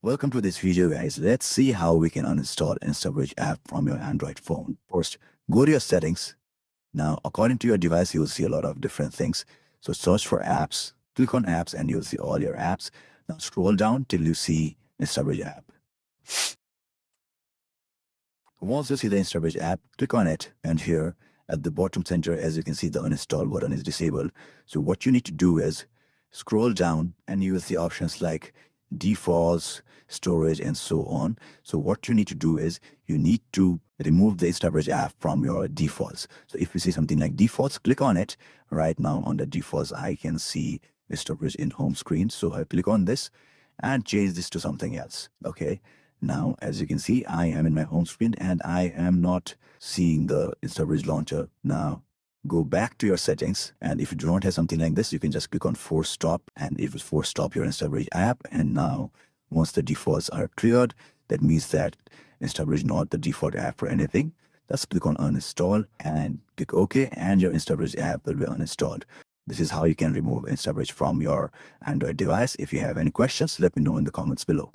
Welcome to this video, guys. Let's see how we can uninstall Instabridge app from your Android phone. First, go to your settings. Now, according to your device, you'll see a lot of different things. So search for apps, click on apps, and you'll see all your apps. Now scroll down till you see Instabridge app. Once you see the Instabridge app, click on it, and here at the bottom center, as you can see, the uninstall button is disabled. So what you need to do is scroll down and you will see options like defaults, storage, and so on. So what you need to do is you need to remove the Instabridge app from your defaults. So if you see something like defaults, click on it. Right now on the defaults, I can see Instabridge in home screen. So I click on this and change this to something else. Okay. Now, as you can see, I am in my home screen and I am not seeing the Instabridge launcher. Now, go back to your settings, and if you do not have something like this, you can just click on force stop, and it will force stop your Instabridge app. And now, once the defaults are cleared, that means that Instabridge is not the default app for anything. Just click on uninstall and click OK, and your Instabridge app will be uninstalled. This is how you can remove Instabridge from your Android device. If you have any questions, let me know in the comments below.